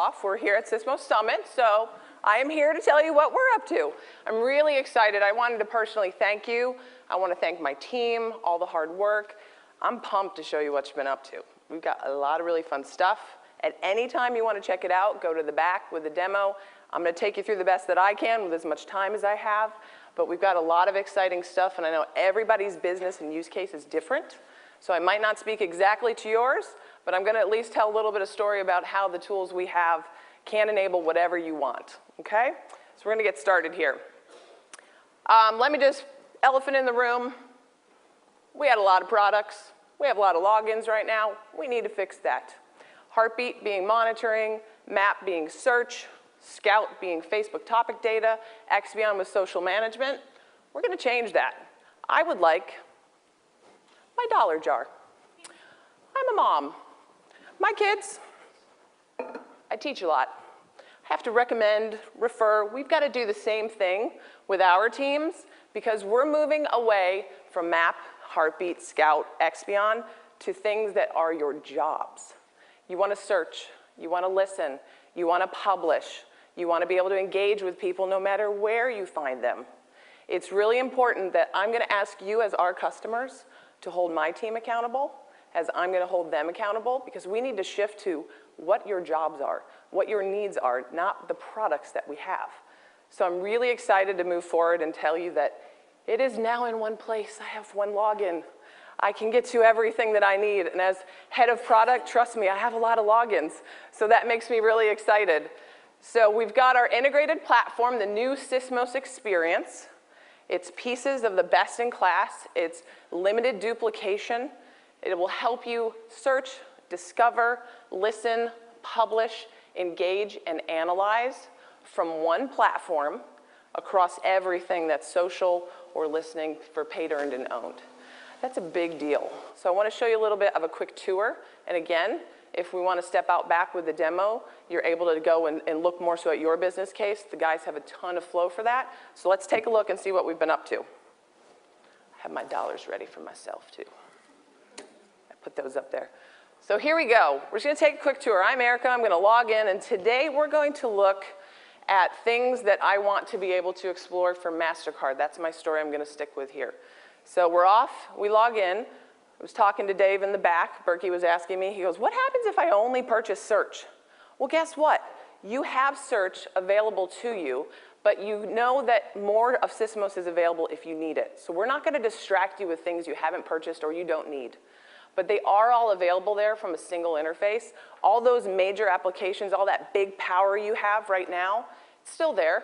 off. We're here at Sysomos Summit, so I am here to tell you what we're up to. I'm really excited. I wanted to personally thank you. I want to thank my team, all the hard work. I'm pumped to show you what you've been up to. We've got a lot of really fun stuff. At any time you want to check it out, go to the back with the demo. I'm going to take you through the best that I can with as much time as I have. But we've got a lot of exciting stuff, and I know everybody's business and use case is different. So I might not speak exactly to yours, but I'm going to at least tell a little bit of story about how the tools we have can enable whatever you want, okay? So we're going to get started here. Let me just, elephant in the room, we had a lot of products. We have a lot of logins right now. We need to fix that. Heartbeat being monitoring, Map being search, Scout being Facebook topic data, Expion with social management. We're going to change that. I would like my dollar jar. I'm a mom. My kids, I teach a lot. I have to recommend, refer. We've got to do the same thing with our teams because we're moving away from Map, Heartbeat, Scout, Expion to things that are your jobs. You want to search. You want to listen. You want to publish. You want to be able to engage with people no matter where you find them. It's really important that I'm going to ask you as our customers to hold my team accountable as I'm going to hold them accountable because we need to shift to what your jobs are, what your needs are, not the products that we have. So I'm really excited to move forward and tell you that it is now in one place. I have one login. I can get to everything that I need. And as head of product, trust me, I have a lot of logins. So that makes me really excited. So we've got our integrated platform, the new Sysomos experience. It's pieces of the best in class. It's limited duplication. It will help you search, discover, listen, publish, engage, and analyze from one platform across everything that's social or listening for paid, earned, and owned. That's a big deal. So I want to show you a little bit of a quick tour. And again, if we want to step out back with the demo, you're able to go and look more so at your business case. The guys have a ton of flow for that. So let's take a look and see what we've been up to. I have my dollars ready for myself, too. I put those up there. So here we go. We're just going to take a quick tour. I'm Erica. I'm going to log in. And today we're going to look at things that I want to be able to explore for MasterCard. That's my story I'm going to stick with here. So we're off. We log in. I was talking to Dave in the back. Berkey was asking me, he goes, what happens if I only purchase search? Well, guess what? You have search available to you, but you know that more of Sysomos is available if you need it. So we're not going to distract you with things you haven't purchased or you don't need. But they are all available there from a single interface. All those major applications, all that big power you have right now, it's still there.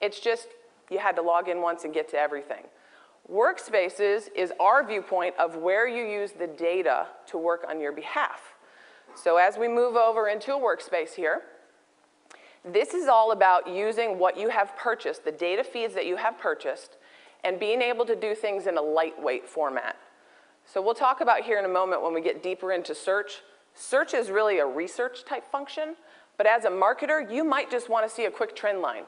It's just you had to log in once and get to everything. Workspaces is our viewpoint of where you use the data to work on your behalf. So as we move over into a workspace here, this is all about using what you have purchased, the data feeds that you have purchased, and being able to do things in a lightweight format. So we'll talk about here in a moment when we get deeper into search. Search is really a research type function, but as a marketer, you might just want to see a quick trend line.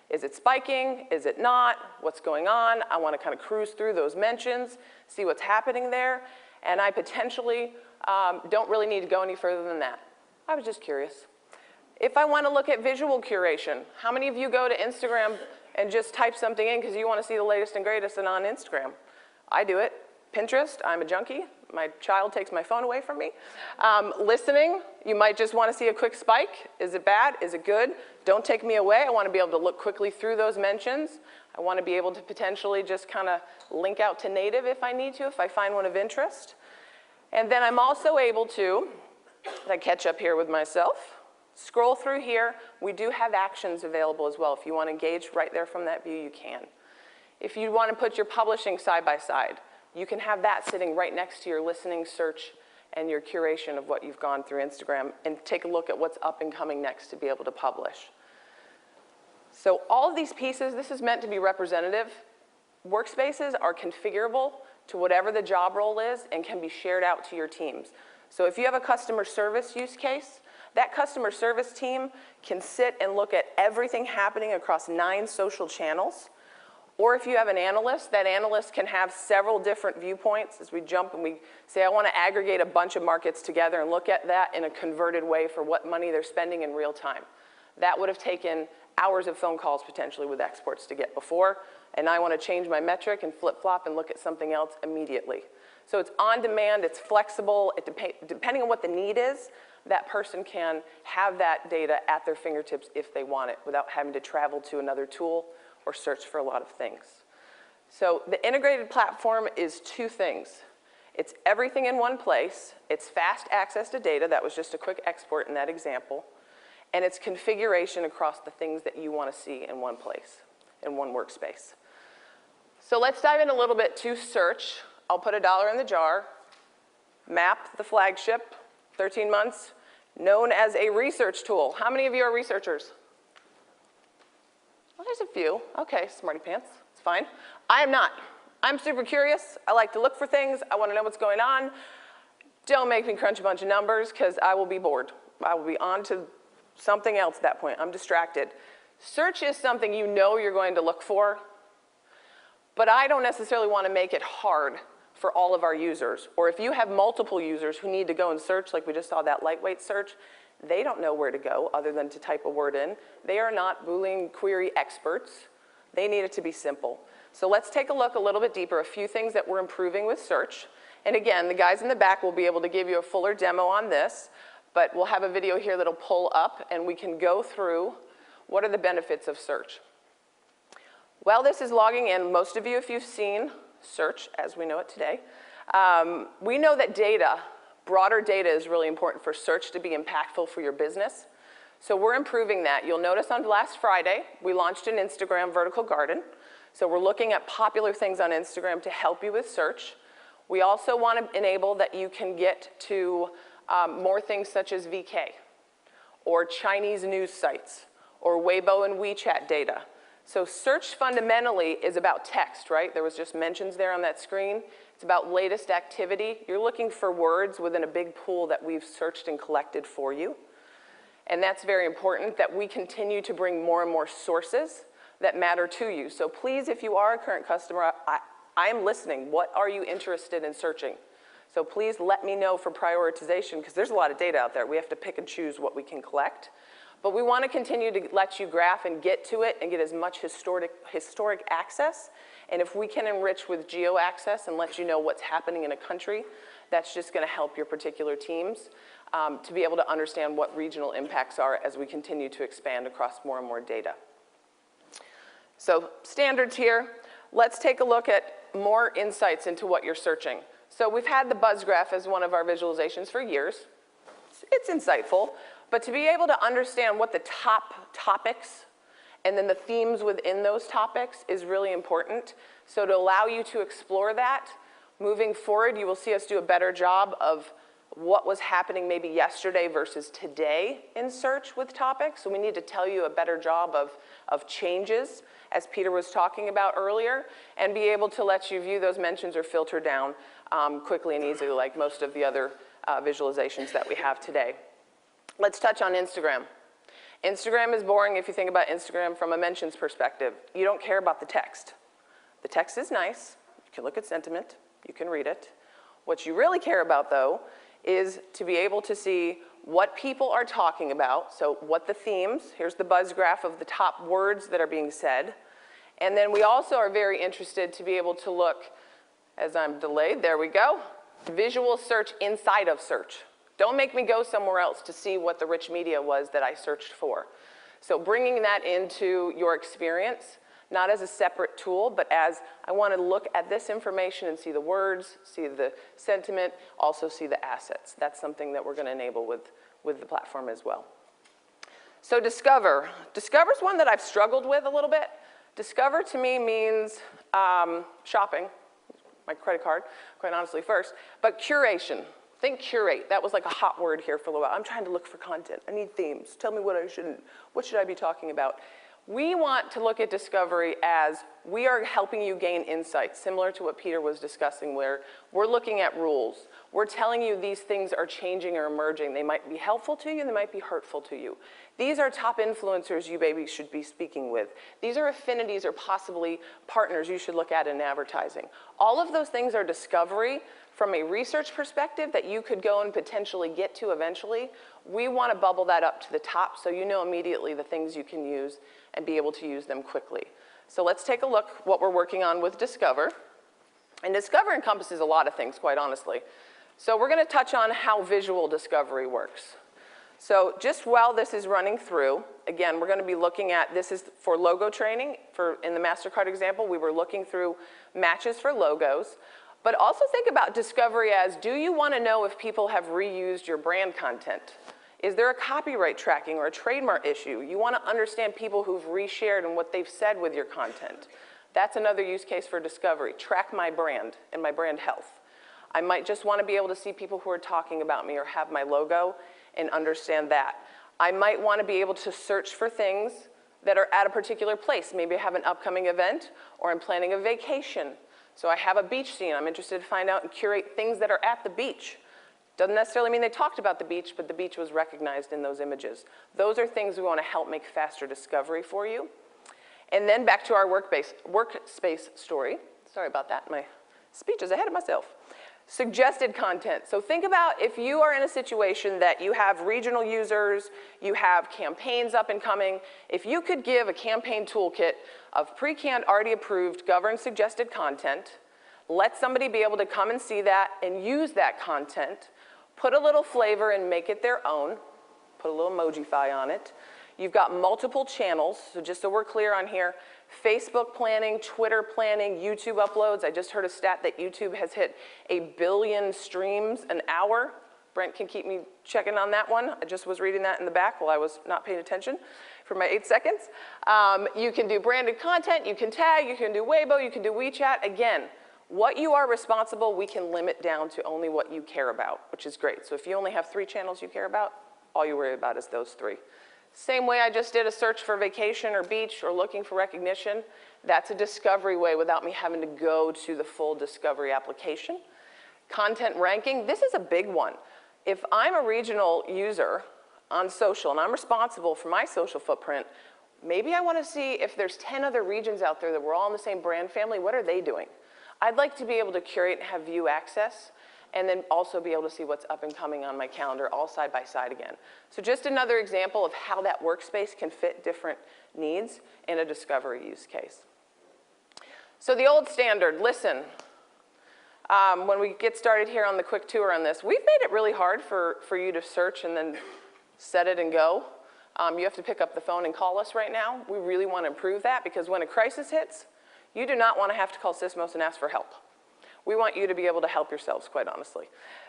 Is it spiking? Is it not? What's going on? I want to kind of cruise through those mentions, see what's happening there, and I potentially don't really need to go any further than that. I was just curious. If I want to look at visual curation, how many of you go to Instagram and just type something in because you want to see the latest and greatest and on Instagram? I do it. Pinterest, I'm a junkie. My child takes my phone away from me. Listening, you might just want to see a quick spike. Is it bad? Is it good? Don't take me away. I want to be able to look quickly through those mentions. I want to be able to potentially just kind of link out to native if I need to, if I find one of interest. And then I'm also able to, as I catch up here with myself, scroll through here. We do have actions available as well. If you want to engage right there from that view, you can. If you want to put your publishing side by side, you can have that sitting right next to your listening, search, and your curation of what you've gone through Instagram and take a look at what's up and coming next to be able to publish. So all of these pieces, this is meant to be representative. Workspaces are configurable to whatever the job role is and can be shared out to your teams. So if you have a customer service use case, that customer service team can sit and look at everything happening across 9 social channels. Or if you have an analyst, that analyst can have several different viewpoints as we jump and we say, I want to aggregate a bunch of markets together and look at that in a converted way for what money they're spending in real time. That would have taken hours of phone calls potentially with exports to get before, and I want to change my metric and flip-flop and look at something else immediately. So it's on demand, it's flexible, depending on what the need is, that person can have that data at their fingertips if they want it without having to travel to another tool or search for a lot of things. So the integrated platform is two things. It's everything in one place, it's fast access to data, that was just a quick export in that example, and it's configuration across the things that you want to see in one place, in one workspace. So let's dive in a little bit to search. I'll put $1 in the jar. Map, the flagship, 13 months, known as a research tool. How many of you are researchers? Well, there's a few. Okay, smarty pants, it's fine. I am not. I'm super curious. I like to look for things. I want to know what's going on. Don't make me crunch a bunch of numbers because I will be bored. I will be on to something else at that point. I'm distracted. Search is something you know you're going to look for, but I don't necessarily want to make it hard for all of our users. Or if you have multiple users who need to go and search, like we just saw that lightweight search, they don't know where to go other than to type a word in. They are not Boolean query experts. They need it to be simple. So let's take a look a little bit deeper, a few things that we're improving with search. And again, the guys in the back will be able to give you a fuller demo on this, but we'll have a video here that'll pull up and we can go through what are the benefits of search. While this is logging in, most of you, if you've seen search as we know it today, we know that data, broader data is really important for search to be impactful for your business. So we're improving that. You'll notice on last Friday, we launched an Instagram vertical garden. So we're looking at popular things on Instagram to help you with search. We also want to enable that you can get to more things such as VK, or Chinese news sites, or Weibo and WeChat data. So search fundamentally is about text, right? There was just mentions there on that screen. It's about latest activity. You're looking for words within a big pool that we've searched and collected for you. And that's very important that we continue to bring more and more sources that matter to you. So please, if you are a current customer, I am listening. What are you interested in searching? So please let me know for prioritization, because there's a lot of data out there. We have to pick and choose what we can collect. But we want to continue to let you graph and get to it and get as much historic access. And if we can enrich with geo access and let you know what's happening in a country, that's just going to help your particular teams to be able to understand what regional impacts are as we continue to expand across more and more data. So standards here. Let's take a look at more insights into what you're searching. So we've had the buzz graph as one of our visualizations for years. It's insightful. But to be able to understand what the top topics and then the themes within those topics is really important. So to allow you to explore that, moving forward, you will see us do a better job of what was happening maybe yesterday versus today in search with topics. So we need to tell you a better job of changes, as Peter was talking about earlier, and be able to let you view those mentions or filter down quickly and easily like most of the other visualizations that we have today. Let's touch on Instagram. Instagram is boring if you think about Instagram from a mentions perspective. You don't care about the text. The text is nice. You can look at sentiment. You can read it. What you really care about, though, is to be able to see what people are talking about, so what the themes, here's the buzz graph of the top words that are being said. And then we also are very interested to be able to look, as I'm delayed, there we go, visual search inside of search. Don't make me go somewhere else to see what the rich media was that I searched for. So bringing that into your experience, not as a separate tool, but as I want to look at this information and see the words, see the sentiment, also see the assets. That's something that we're going to enable with the platform as well. So Discover. Discover's one that I've struggled with a little bit. Discover to me means shopping, my credit card, quite honestly first, but curation. Think curate. That was like a hot word here for a little while. I'm trying to look for content. I need themes. Tell me what should I be talking about? We want to look at discovery as We are helping you gain insights, similar to what Peter was discussing, where we're looking at rules. We're telling you these things are changing or emerging. They might be helpful to you, they might be hurtful to you. These are top influencers you maybe should be speaking with. These are affinities or possibly partners you should look at in advertising. All of those things are discovery from a research perspective that you could go and potentially get to eventually. We want to bubble that up to the top so you know immediately the things you can use and be able to use them quickly. So let's take a look what we're working on with Discover. And Discover encompasses a lot of things, quite honestly. So we're going to touch on how visual discovery works. So just while this is running through, again, we're going to be looking at, this is for logo training. In the MasterCard example, we were looking through matches for logos. But also think about discovery as, do you want to know if people have reused your brand content? Is there a copyright tracking or a trademark issue? You want to understand people who've reshared and what they've said with your content. That's another use case for discovery. Track my brand and my brand health. I might just want to be able to see people who are talking about me or have my logo and understand that. I might want to be able to search for things that are at a particular place. Maybe I have an upcoming event or I'm planning a vacation. So I have a beach scene. I'm interested to find out and curate things that are at the beach. Doesn't necessarily mean they talked about the beach, but the beach was recognized in those images. Those are things we want to help make faster discovery for you. And then back to our workspace story. Sorry about that. My speech is ahead of myself. Suggested content. So think about if you are in a situation that you have regional users, you have campaigns up and coming, if you could give a campaign toolkit of pre-canned, already approved, governed suggested content, let somebody be able to come and see that and use that content, put a little flavor and make it their own, put a little emoji-fi on it. You've got multiple channels, so just so we're clear on here, Facebook planning, Twitter planning, YouTube uploads. I just heard a stat that YouTube has hit 1 billion streams an hour. Brent can keep me checking on that one. I just was reading that in the back while I was not paying attention for my 8 seconds. You can do branded content, you can tag, you can do Weibo, you can do WeChat. Again, what you are responsible, we can limit down to only what you care about, which is great. So if you only have 3 channels you care about, all you worry about is those 3. Same way I just did a search for vacation or beach or looking for recognition, that's a discovery way without me having to go to the full discovery application. Content ranking, this is a big one. If I'm a regional user on social and I'm responsible for my social footprint, maybe I want to see if there's 10 other regions out there that we're all in the same brand family, what are they doing? I'd like to be able to curate and have view access and then also be able to see what's up and coming on my calendar all side by side again. So just another example of how that workspace can fit different needs in a discovery use case. So the old standard, listen. When we get started here on the quick tour on this, we've made it really hard for you to search and then set it and go. You have to pick up the phone and call us right now. We really want to improve that because when a crisis hits, you do not want to have to call Sysomos and ask for help. We want you to be able to help yourselves, quite honestly.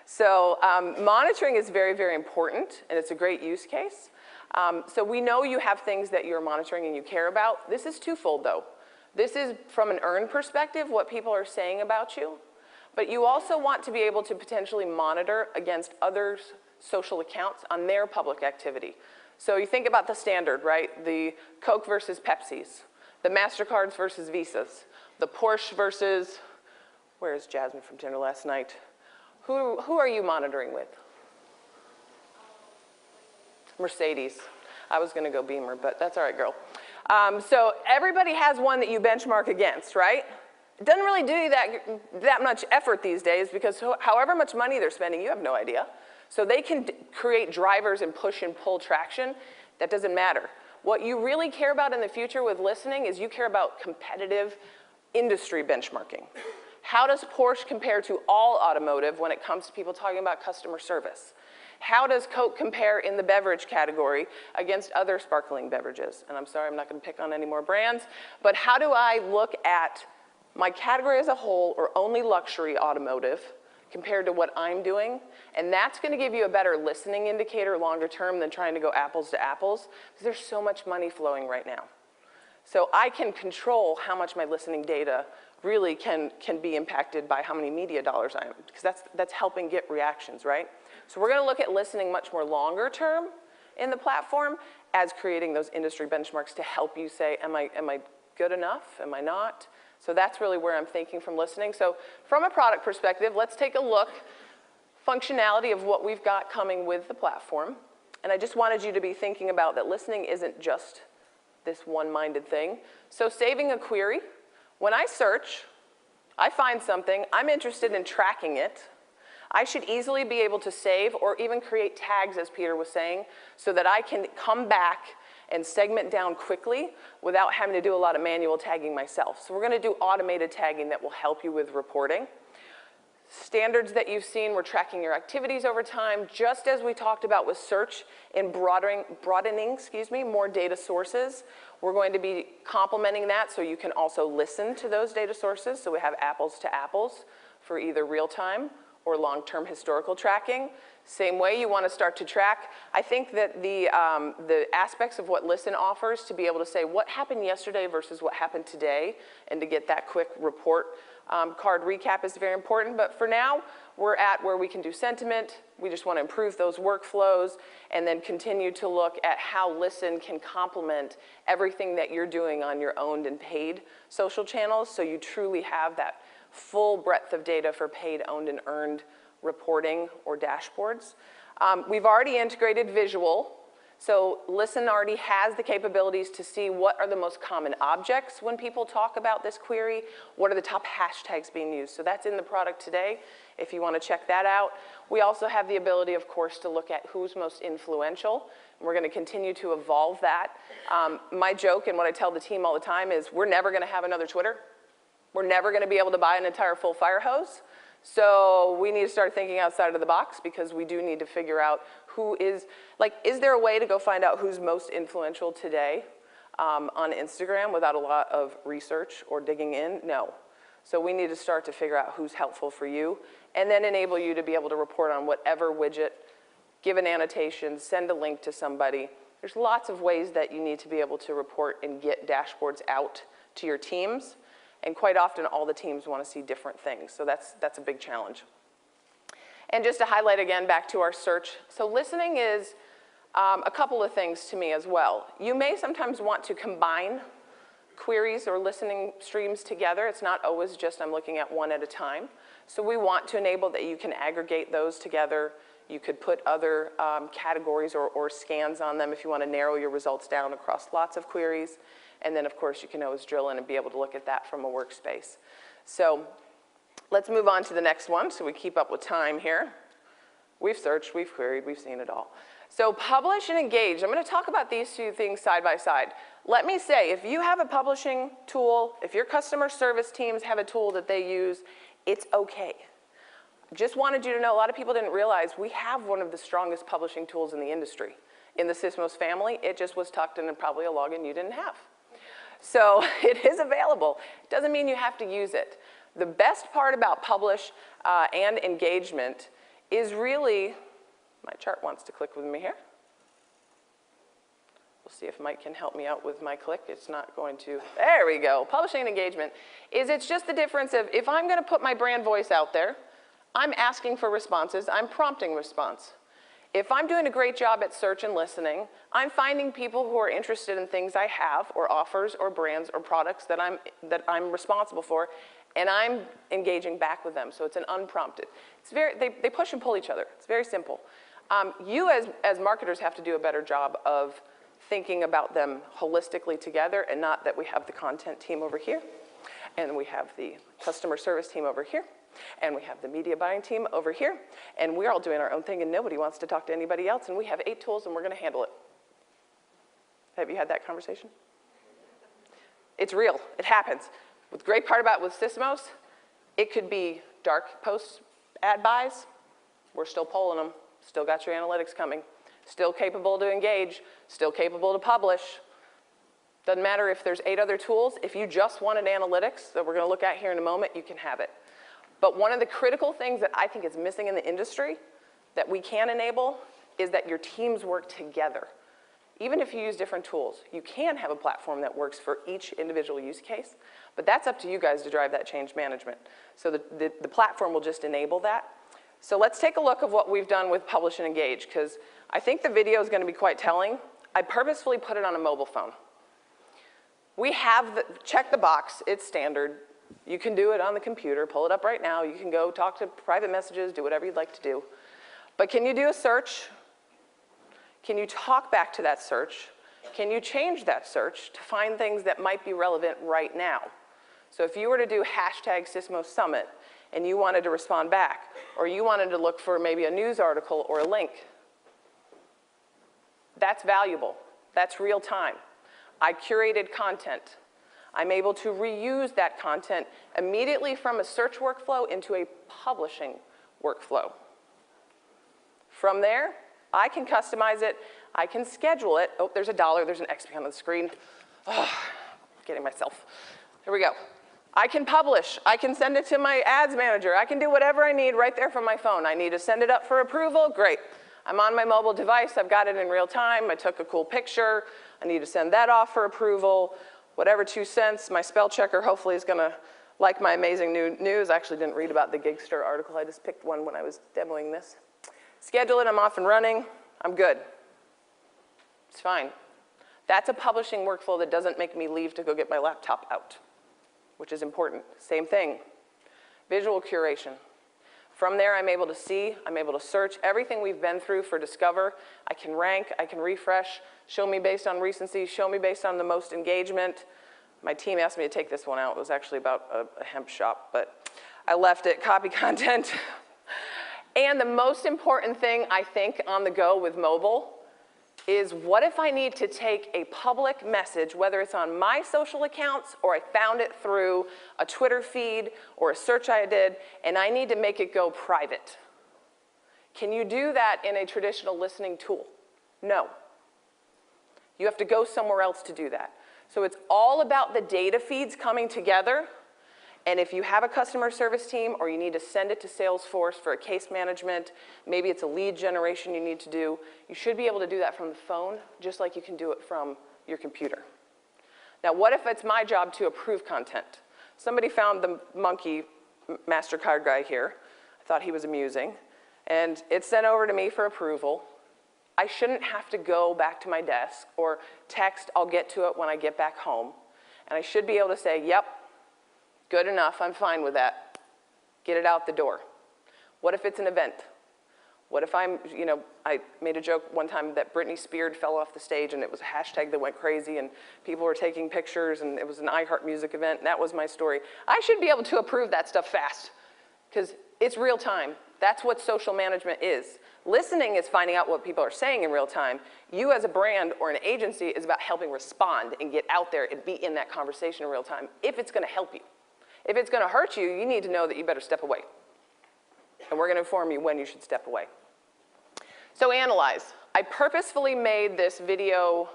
So monitoring is very, very important, and it's a great use case. So we know you have things that you're monitoring and you care about. This is twofold, though. This is from an earned perspective, what people are saying about you. But you also want to be able to potentially monitor against others' social accounts on their public activity. So you think about the standard, right? The Coke versus Pepsi's, the MasterCards versus Visas, the Porsche versus, where's Jasmine from dinner last night? Who are you monitoring with? Mercedes. I was going to go Beamer, but that's all right, girl. So everybody has one that you benchmark against, right? It doesn't really do you that much effort these days because however much money they're spending, you have no idea. So they can create drivers and push and pull traction. That doesn't matter. What you really care about in the future with listening is you care about competitive industry benchmarking. How does Porsche compare to all automotive when it comes to people talking about customer service? How does Coke compare in the beverage category against other sparkling beverages? And I'm sorry, I'm not going to pick on any more brands, but how do I look at my category as a whole or only luxury automotive compared to what I'm doing? And that's going to give you a better listening indicator longer term than trying to go apples to apples because there's so much money flowing right now. So I can control how much my listening data really can be impacted by how many media dollars I am, because that's helping get reactions, right? So we're going to look at listening much more longer term in the platform as creating those industry benchmarks to help you say, am I good enough? Am I not? So that's really where I'm thinking from listening. So from a product perspective, let's take a look, functionality of what we've got coming with the platform. And I just wanted you to be thinking about that listening isn't just this one-minded thing. So saving a query, when I search, I find something, I'm interested in tracking it. I should easily be able to save or even create tags, as Peter was saying, so that I can come back and segment down quickly without having to do a lot of manual tagging myself. So we're going to do automated tagging that will help you with reporting. Standards that you've seen, we're tracking your activities over time, just as we talked about with search and broadening more data sources. We're going to be complementing that so you can also listen to those data sources. So we have apples to apples for either real-time or long-term historical tracking. Same way you want to start to track. I think that the aspects of what Listen offers to be able to say what happened yesterday versus what happened today and to get that quick report card recap is very important. But for now, we're at where we can do sentiment. We just want to improve those workflows and then continue to look at how Listen can complement everything that you're doing on your owned and paid social channels so you truly have that full breadth of data for paid, owned, and earned reporting or dashboards. We've already integrated visual. So Listen already has the capabilities to see what are the most common objects when people talk about this query, what are the top hashtags being used. So that's in the product today, if you want to check that out. We also have the ability, of course, to look at who's most influential. And we're going to continue to evolve that. My joke and what I tell the team all the time is we're never going to have another Twitter. We're never going to be able to buy an entire full fire hose. So we need to start thinking outside of the box because we do need to figure out who is, like, is there a way to go find out who's most influential today on Instagram without a lot of research or digging in? No. So we need to start to figure out who's helpful for you and then enable you to be able to report on whatever widget, give an annotation, send a link to somebody. There's lots of ways that you need to be able to report and get dashboards out to your teams. And quite often, all the teams want to see different things. So that's a big challenge. And just to highlight again, back to our search. So listening is a couple of things to me as well. You may sometimes want to combine queries or listening streams together. It's not always just I'm looking at one at a time. So we want to enable that you can aggregate those together. You could put other categories or scans on them if you want to narrow your results down across lots of queries. And then, of course, you can always drill in and be able to look at that from a workspace. So let's move on to the next one so we keep up with time here. We've searched, we've queried, we've seen it all. So publish and engage. I'm going to talk about these two things side by side. Let me say, if you have a publishing tool, if your customer service teams have a tool that they use, it's okay. Just wanted you to know, a lot of people didn't realize we have one of the strongest publishing tools in the industry. In the Sysomos family, it just was tucked in probably a login you didn't have. So it is available. It doesn't mean you have to use it. The best part about publish and engagement is really, my chart wants to click with me here. We'll see if Mike can help me out with my click. It's not going to, there we go. Publishing and engagement is it's just the difference of if I'm going to put my brand voice out there, I'm asking for responses, I'm prompting response. If I'm doing a great job at search and listening, I'm finding people who are interested in things I have or offers or brands or products that I'm responsible for, and I'm engaging back with them. So it's an unprompted. It's they push and pull each other. It's very simple. You as marketers have to do a better job of thinking about them holistically together and not that we have the content team over here and we have the customer service team over here. And we have the media buying team over here, and we're all doing our own thing, and nobody wants to talk to anybody else, and we have 8 tools, and we're going to handle it. Have you had that conversation? It's real. It happens. The great part about with Sysomos, it could be dark post ad buys. We're still polling them. Still got your analytics coming. Still capable to engage. Still capable to publish. Doesn't matter if there's 8 other tools. If you just wanted analytics that we're going to look at here in a moment, you can have it. But one of the critical things that I think is missing in the industry that we can enable is that your teams work together. Even if you use different tools, you can have a platform that works for each individual use case, but that's up to you guys to drive that change management. So the platform will just enable that. So let's take a look at what we've done with Publish and Engage, because I think the video is going to be quite telling. I purposefully put it on a mobile phone. We have check the box, it's standard. You can do it on the computer, pull it up right now. You can go talk to private messages, do whatever you'd like to do. But can you do a search? Can you talk back to that search? Can you change that search to find things that might be relevant right now? So if you were to do hashtag Sysomos Summit and you wanted to respond back, or you wanted to look for maybe a news article or a link, that's valuable. That's real time. I curated content. I'm able to reuse that content immediately from a search workflow into a publishing workflow. From there, I can customize it. I can schedule it. Oh, there's a dollar. There's an XP on the screen. Oh, getting myself. Here we go. I can publish. I can send it to my ads manager. I can do whatever I need right there from my phone. I need to send it up for approval. Great. I'm on my mobile device. I've got it in real time. I took a cool picture. I need to send that off for approval. Whatever 2 cents. My spell checker hopefully is going to like my amazing new news. I actually didn't read about the Gigster article. I just picked one when I was demoing this. Schedule it. I'm off and running. I'm good. It's fine. That's a publishing workflow that doesn't make me leave to go get my laptop out, which is important. Same thing. Visual curation. From there, I'm able to see, I'm able to search everything we've been through for Discover. I can rank, I can refresh, show me based on recency, show me based on the most engagement. My team asked me to take this one out. It was actually about a hemp shop, but I left it, copy content. And the most important thing, I think, on the go with mobile is what if I need to take a public message, whether it's on my social accounts or I found it through a Twitter feed or a search I did, and I need to make it go private. Can you do that in a traditional listening tool? No. You have to go somewhere else to do that. So it's all about the data feeds coming together. And if you have a customer service team or you need to send it to Salesforce for a case management, maybe it's a lead generation you need to do, you should be able to do that from the phone, just like you can do it from your computer. Now, what if it's my job to approve content? Somebody found the monkey MasterCard guy here. I thought he was amusing. And it's sent over to me for approval. I shouldn't have to go back to my desk or text, I'll get to it when I get back home. And I should be able to say, yep, good enough, I'm fine with that. Get it out the door. What if it's an event? What if I made a joke one time that Britney Spears fell off the stage and it was a hashtag that went crazy and people were taking pictures and it was an iHeart Music event and that was my story. I should be able to approve that stuff fast because it's real time. That's what social management is. Listening is finding out what people are saying in real time. You as a brand or an agency is about helping respond and get out there and be in that conversation in real time if it's going to help you. If it's going to hurt you, you need to know that you better step away. And we're going to inform you when you should step away. So analyze. I purposefully made this video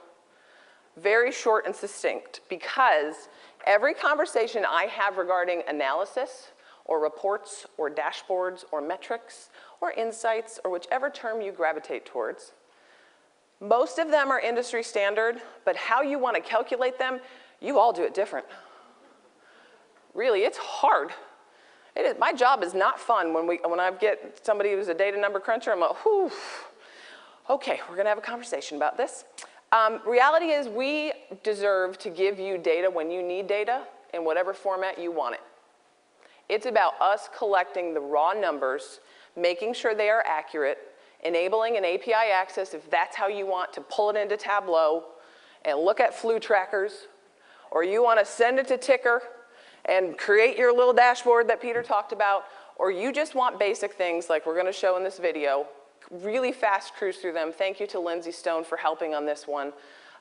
very short and succinct because every conversation I have regarding analysis or reports or dashboards or metrics or insights or whichever term you gravitate towards, most of them are industry standard, but how you want to calculate them, you all do it different. Really, it's hard. My job is not fun when I get somebody who's a data number cruncher. I'm like, whew, okay, we're going to have a conversation about this. Reality is we deserve to give you data when you need data in whatever format you want it. It's about us collecting the raw numbers, making sure they are accurate, enabling an API access if that's how you want to pull it into Tableau and look at flu trackers, or you want to send it to Ticker and create your little dashboard that Peter talked about, or you just want basic things like we're going to show in this video, really fast cruise through them. Thank you to Lindsay Stone for helping on this one.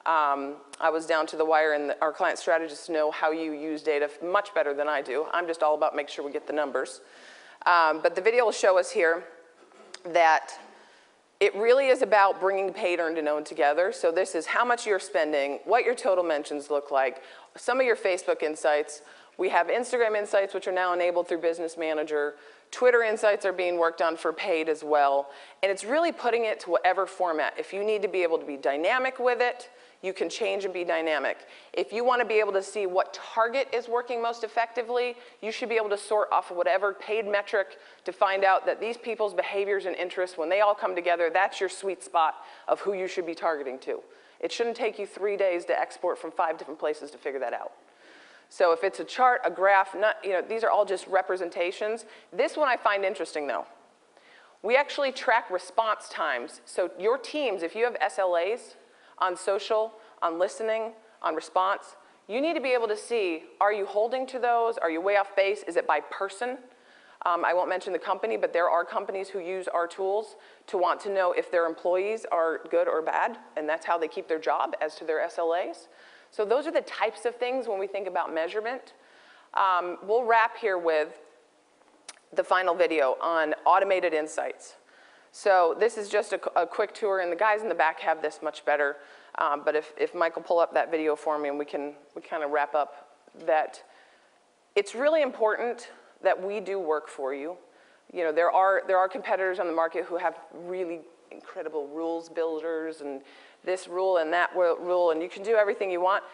I was down to the wire, and our client strategists know how you use data much better than I do. I'm just all about making sure we get the numbers. But the video will show us here that it really is about bringing paid, earned, and owned together. So this is how much you're spending, what your total mentions look like, some of your Facebook insights. We have Instagram insights, which are now enabled through Business Manager. Twitter insights are being worked on for paid as well. And it's really putting it to whatever format. If you need to be able to be dynamic with it, you can change and be dynamic. If you want to be able to see what target is working most effectively, you should be able to sort off of whatever paid metric to find out that these people's behaviors and interests, when they all come together, that's your sweet spot of who you should be targeting to. It shouldn't take you 3 days to export from 5 different places to figure that out. So if it's a chart, a graph, these are all just representations. This one I find interesting though. We actually track response times. So your teams, if you have SLAs on social, on listening, on response, you need to be able to see, are you holding to those? Are you way off base? Is it by person? I won't mention the company, but there are companies who use our tools to want to know if their employees are good or bad, and that's how they keep their job as to their SLAs. So those are the types of things when we think about measurement. We'll wrap here with the final video on automated insights. So this is just a quick tour, and the guys in the back have this much better. But if Mike will pull up that video for me, and we kind of wrap up that it's really important that we do work for you. There are competitors on the market who have really incredible rules builders and this rule and that rule, and you can do everything you want.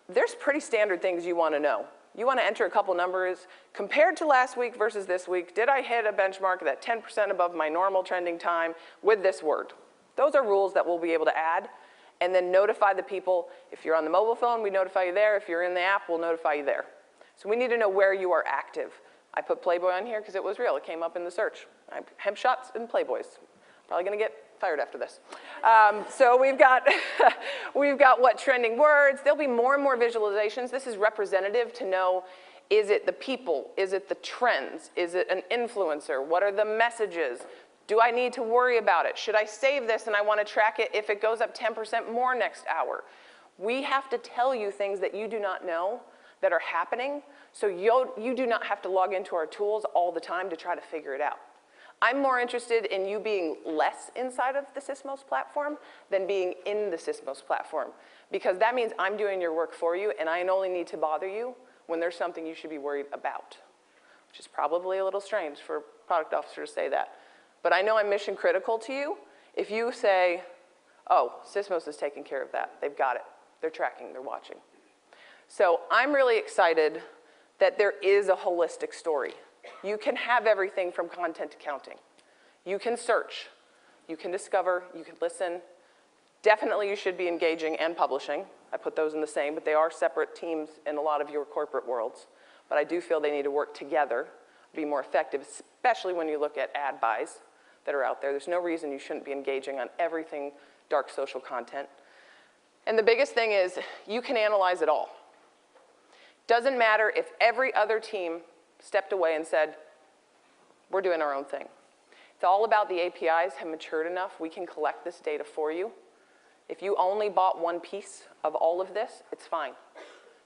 There's pretty standard things you want to know. You want to enter a couple numbers. Compared to last week versus this week, did I hit a benchmark that 10% above my normal trending time with this word? Those are rules that we'll be able to add, and then notify the people. If you're on the mobile phone, we notify you there. If you're in the app, we'll notify you there. So we need to know where you are active. I put Playboy on here because it was real. It came up in the search. Hemp shots and Playboys. Probably going to get fired after this. So we've got what trending words. There'll be more and more visualizations. This is representative to know, is it the people? Is it the trends? Is it an influencer? What are the messages? Do I need to worry about it? Should I save this and I want to track it if it goes up 10% more next hour? We have to tell you things that you do not know that are happening, so you do not have to log into our tools all the time to try to figure it out. I'm more interested in you being less inside of the Sysomos platform than being in the Sysomos platform, because that means I'm doing your work for you, and I only need to bother you when there's something you should be worried about, which is probably a little strange for a product officer to say that. But I know I'm mission critical to you if you say, oh, Sysomos is taking care of that. They've got it. They're tracking. They're watching. So I'm really excited that there is a holistic story. You can have everything from content to counting. You can search. You can discover. You can listen. Definitely you should be engaging and publishing. I put those in the same, but they are separate teams in a lot of your corporate worlds. But I do feel they need to work together, be more effective, especially when you look at ad buys that are out there. There's no reason you shouldn't be engaging on everything dark social content. And the biggest thing is you can analyze it all. Doesn't matter if every other team stepped away and said, we're doing our own thing. It's all about the APIs have matured enough. We can collect this data for you. If you only bought one piece of all of this, it's fine.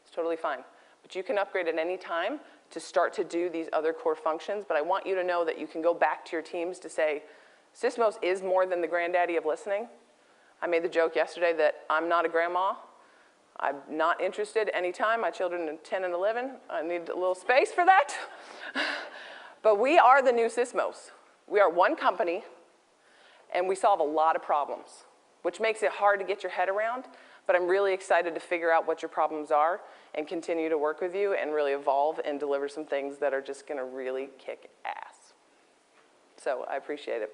It's totally fine. But you can upgrade at any time to start to do these other core functions. But I want you to know that you can go back to your teams to say, Sysomos is more than the granddaddy of listening. I made the joke yesterday that I'm not a grandma. I'm not interested anytime. My children are 10 and 11. I need a little space for that. But we are the new Sysomos. We are one company, and we solve a lot of problems, which makes it hard to get your head around. But I'm really excited to figure out what your problems are and continue to work with you and really evolve and deliver some things that are just going to really kick ass. So I appreciate it.